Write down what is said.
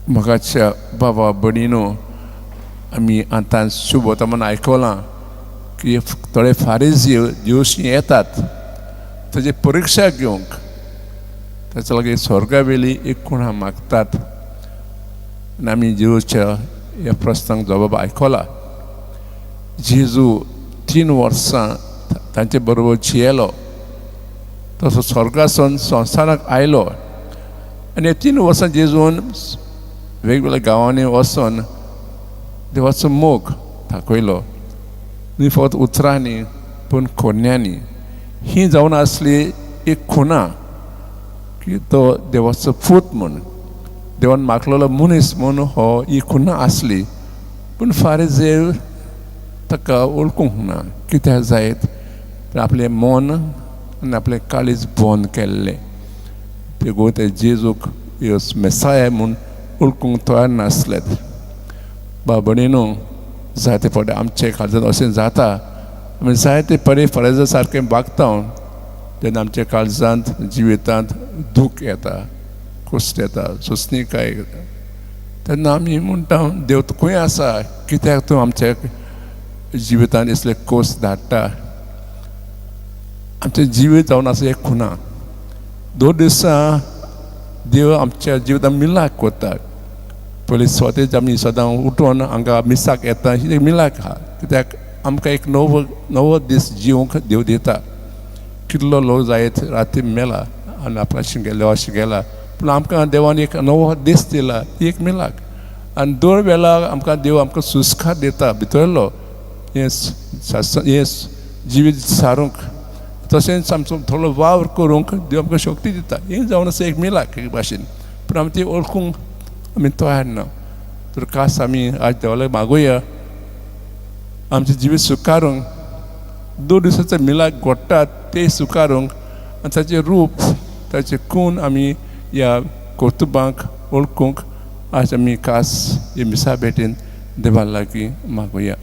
म्हाकाच्या बाबा भणीनो आमी आतां शुभ वता म्हणून आयकलां की थोडे फारीजी दिवशी येतात ताची परीक्षा घेवंक ताचे लागीं स्वर्गा वेली एक कोणा मागतात आनी आमी जेजूच्या ह्या प्रस्नांक जबाब आयकला. जेजू 3 वर्सां तांचे बरोबर जियेलो, तसो स्वर्गासून संवसाराक आयलो आनी ह्या 3 वर्सां जेजून वेगवेगळ्या गांवांनी वचून देवाचो मोग दाखयलो. न्ही फकत उतरांनी पूण खोन्यांनी. ही जावन आसली एक खुणा की तो देवाचो पूत म्हूण, देवान मागलेलो मनीस म्हूण हो ही खुणा आसली. पूण फारीजेव ताका वळखूंक ना. कित्याक जायत तर आपलें मन आनी आपलें काळीज बंद केल्लें. ते गो ते जेजूक ह्यो मेसाय म्हूण वळखूंक तयार नासलेत. बाबडीनो जायते फावटी आमचे काळजांत अशें जाता. आमी जायते फारीजा सारकें वागता जेन्ना आमच्या काळजांत जिवितांत दूख येता, कुस्ट येता, सुस्निकाय येता, तेन्ना आमी म्हणटा देव तूं खंय आसा, कित्याक तूं आमच्या जिवितांत इसले कोस धाडटा. आमचें जिवीत जावन आसा एक खुणा. 2 दिसां देव आमच्या जिवितांत मिलाक कोता. पयलीं स्वतेच आमी सदां उठोन हांगा मिसाक येता ही एक मिलाक आहा. कित्याक आमकां एक नवो दीस जिवंक देव दिता. कितलो लोक जायत राती मेला आनी आपणाशी गेलो अशें गेला, पूण आमकां देवान एक नवो दीस दिला, ही एक मिलाक. आनी 2 वेळा आमकां देव आमकां सुस्कार दिता भितरलो हें जिवीत सारूंक. तशेंच आमचो थोडो वावर करूंक देव आमकां शक्ती दिता. हें जावन आसा एक मिलाक एक भाशेन. पूण आमी ती वळखूंक आमी तयार ना. तर खास आमी आज देवाला मागुया आमचें जिवीत सुकारूंक. 2 दिसाचो मिलाक घडटात ते सुकारूंक आनी ताचें रूप ताचें खूण आमी ह्या कौतुबांक वळखूंक आज आमी खास हे मिसा भेटेन देवा लागीं मागुया.